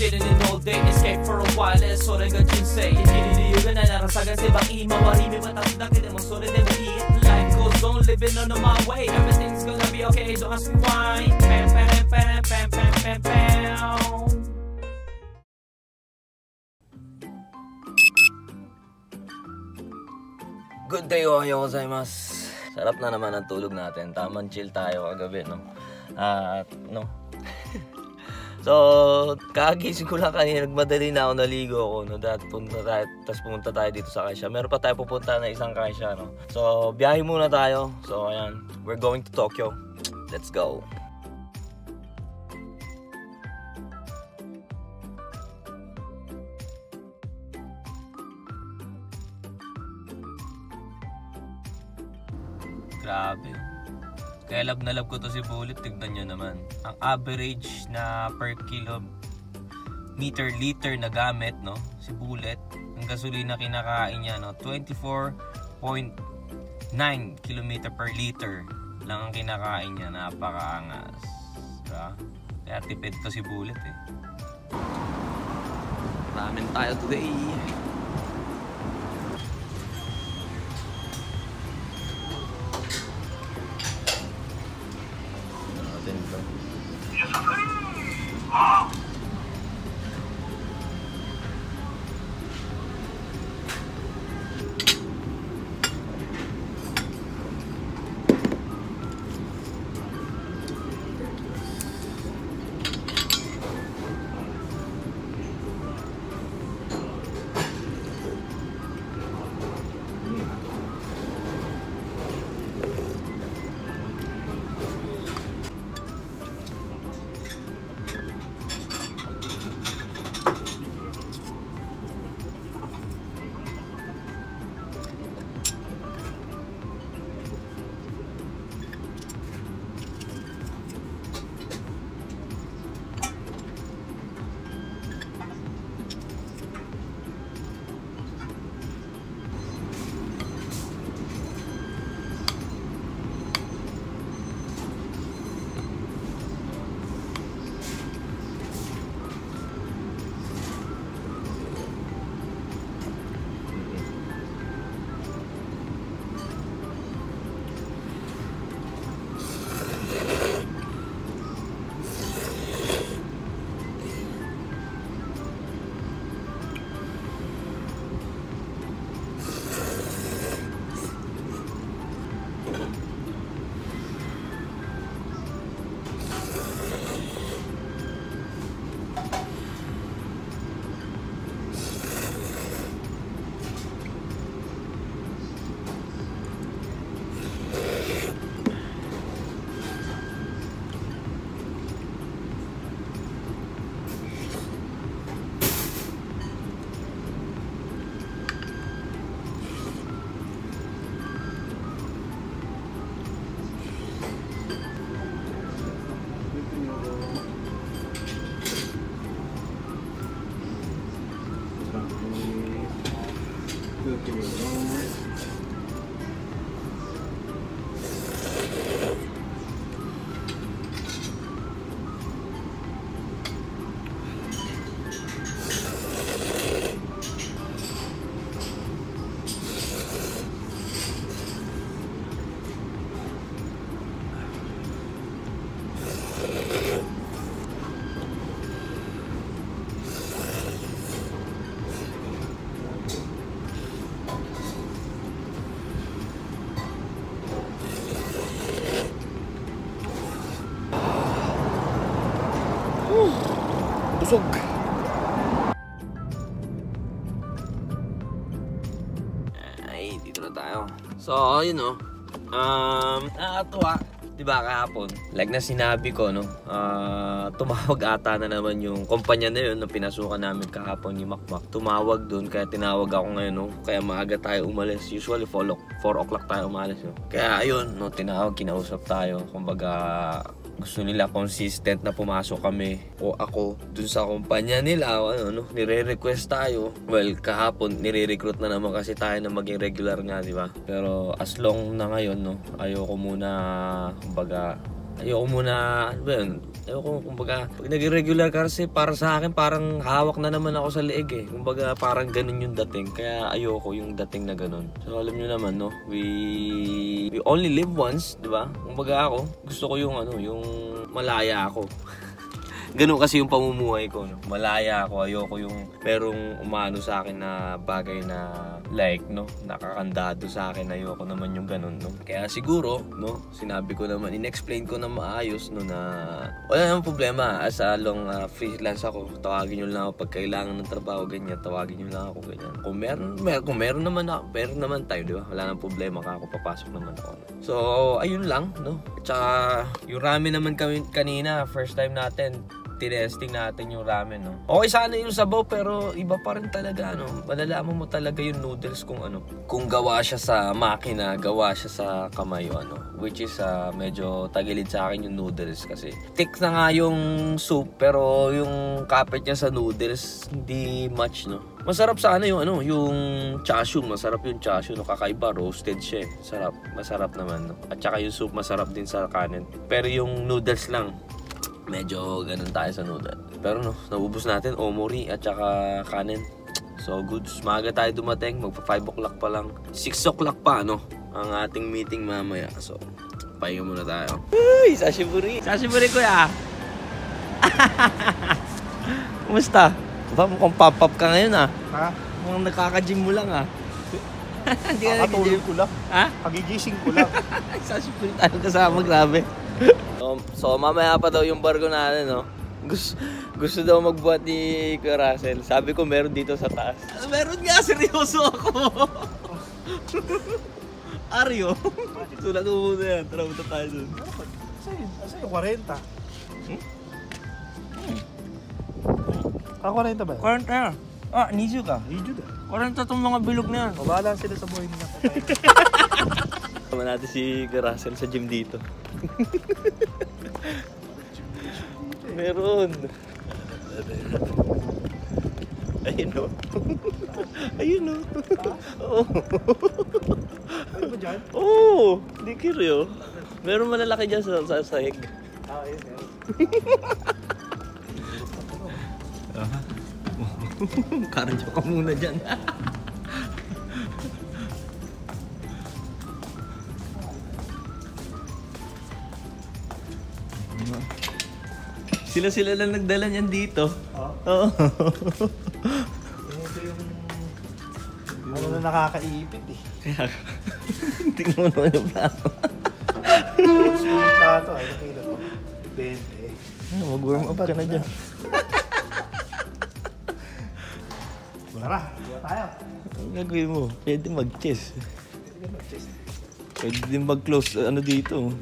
chilling in all day, escape for a while,それが人生。生きる理由がないなら探せばいい。周り見渡すだけでもそれでもいい。Life goes on, living on my way. Everything's gonna be okay, don't ask me why. Pam, pam, pam, pam, pam, pam, pam. Good day, ohayo gozaimasu. Sarap na naman ang tulog natin. Tamang chill tayo kagabi, no? No? So, kagising ko lang kanina, nagmadali na ako, naligo ako, no? Tapos pumunta tayo dito sa Kaisha. Meron pa tayo pupunta na isang Kaisha, no? So, biyahe muna tayo. So, ayan. We're going to Tokyo. Let's go. Grabe. Kaya love na love ko to si Bullet. Tignan nyo naman. Ang average na per liter na gamit, no? Si Bullet. Ang gasolina kinakain niya, no? 24.9 km per liter lang ang kinakain niya. Napakaangas. Diba? Kaya tipid to si Bullet, eh. Ramen tayo today. Busog. Ay, dito na tayo. So, yun, no. Nakakatuwa. Diba kahapon? Like na sinabi ko, no. Tumawag ata na naman yung kumpanya na yun na pinasukan namin kahapon ni Makmak. Tumawag dun, kaya tinawag ako ngayon, no. Kaya maaga tayo umalis. Usually 4 o'clock tayo umalis, no. Kaya ayun, no, tinawag, kinausap tayo. Kumbaga, gusto nila consistent na pumasok kami o ako dun sa kumpanya nila, ano, no, nire-request tayo. Well, kahapon nire-recruit na naman kasi tayo na maging regular nga, di ba? Pero as long na ngayon, no, ayoko muna, kumbaga, ayoko muna, ano ba yun? Ayoko, kumbaga, pag naging regular ka kasi para sa akin parang hawak na naman ako sa leeg eh. Kumbaga parang ganun yung dating, kaya ayoko yung dating na ganun. So alam nyo naman no, we only live once, di ba? Kumbaga ako, gusto ko yung ano, yung malaya ako. Ganun kasi yung pamumuhay ko, no? Malaya ako, ayoko yung merong umano sa akin na bagay na like, no? Nakakandado sa akin, ayoko naman yung ganun, no? Kaya siguro, no? Sinabi ko naman, in-explain ko na maayos, no? Na wala namang problema, as a long freelance ako, tawagin nyo lang ako pag kailangan ng trabaho, ganyan, tawagin nyo lang ako, ganyan. Kung meron naman ako, meron naman tayo, di ba? Wala nang problema ka ako, papasok naman ako. No? So, ayun lang, no? At saka, yung ramen naman kami kanina, first time natin, tinesting natin yung ramen, no? Okay sana yung sabaw, pero iba pa rin talaga, no? Malalaman mo talaga yung noodles kung ano. Kung gawa siya sa makina, gawa siya sa kamay, ano. Which is, medyo tagilid sa akin yung noodles kasi. Thick na nga yung soup, pero yung kapit niya sa noodles, hindi much, no? Masarap sa ano yung chashu, masarap yung chashu, no? Kakaiba, roasted siya, sarap, masarap naman, no? At saka yung soup, masarap din sa kanin. Pero yung noodles lang, medyo ganun tayo sa noodle. Pero no, naubos natin omori at saka kanin. So good, maaga tayo dumating, magpa 5 o'clock pa lang. 6 o'clock pa, no, ang ating meeting mamaya. So, pahinga muna tayo. Uy, sashiburi! Sashiburi kuya! Kumusta? Ba, mukhang pop-up ka ngayon ah. Ha? Mukhang nakaka-gym mo lang ah. Kakatulog ko lang. Ha? Pagigising ko lang. Sashiburi tayo kasama, grabe. So mamaya pa daw yung barko natin, no? Gusto daw magbuhat ni Kuya Russell. Sabi ko meron dito sa taas. Meron nga, seryoso ako. Aryo. Sulat mo muna yan. Tara, punta tayo dun. Sa'yo, 40. Ah, 40 ba? 40 na. Ah, 20 ka. 20 da. 40 tong mga bilog na yan. Babahala sila sa buhay nila. Tama natin si Kuya Russell sa gym dito. Meron. Ayun o. Ayun o. Oo. Ano ba dyan? Oo. Di kiryo. Meron malalaki dyan sa sahig. Ah, ayun. Cardio ka muna dyan. Sila lang nagdala niyan dito. Oo. Ito yung ano na nakakaipit eh. Kaya, tingnan mo naman yung plato. Plato, ay nakita to. 20. Mag-warm up ka na dyan. Tara, buha tayo. Ang gagawin mo? Pwede mag-chess. Pwede ka mag-chest. Pwede din mag-close, ano dito.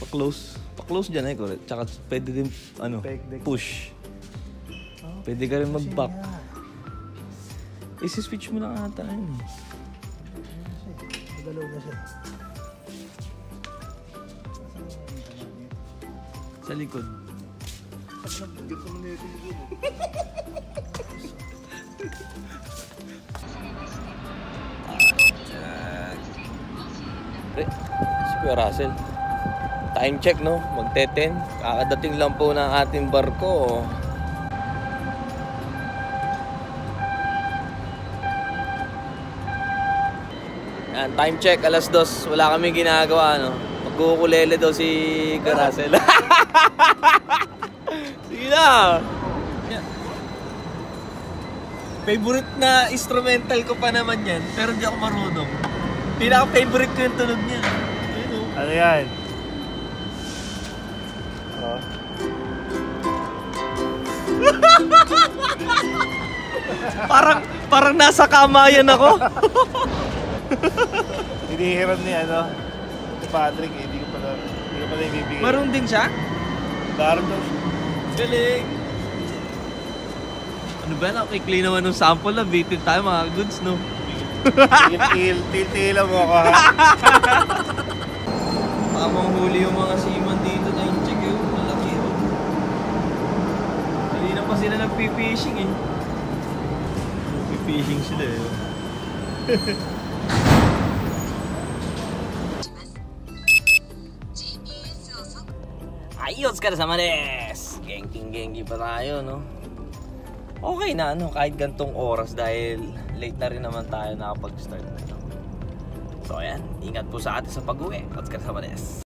Pa-close. Pa-close dyan eh, correct. Tsaka pwede din, ano, push. Pwede ka rin mag-back. Isi-switch mo lang ata yun eh. Magalaw na siya. Sa likod. Gito mo na ito mo. Si Kuya Russell. Time check, no? Magte-10. Kakadating lang po ng ating barko. Yan, time check, 2:00. Wala kami ginagawa, no? Magkukulele daw si Kuya Russell. Sige na! Favorite na instrumental ko pa naman yan, pero hindi ako marunong. Pinaka-favorite ko yung tunog niya. Ano yan? Oh. Parang nasa kamayan ako. Hinihiram ni ano, si Patrick eh, hindi ko pala ibibigay. Maroon din siya? Daram daw siya. Galing. Ano ba, nakikli naman ng sample na bitin tayo mga goods, no? Til-tila mo ako ha. Baka manghuli yung mga seaman dito na yung check yung malaki. Hindi na pa sila nagpipishing eh. Nagpipishing sila eh. Ayos ka na sa manes! Gengi pa tayo, no? Okay na, no? Kahit gantong oras dahil late na rin naman tayo nakapag-start na, no? So, ayan. Ingat po sa atin sa pag-uwi. Ayos ka na sa manes!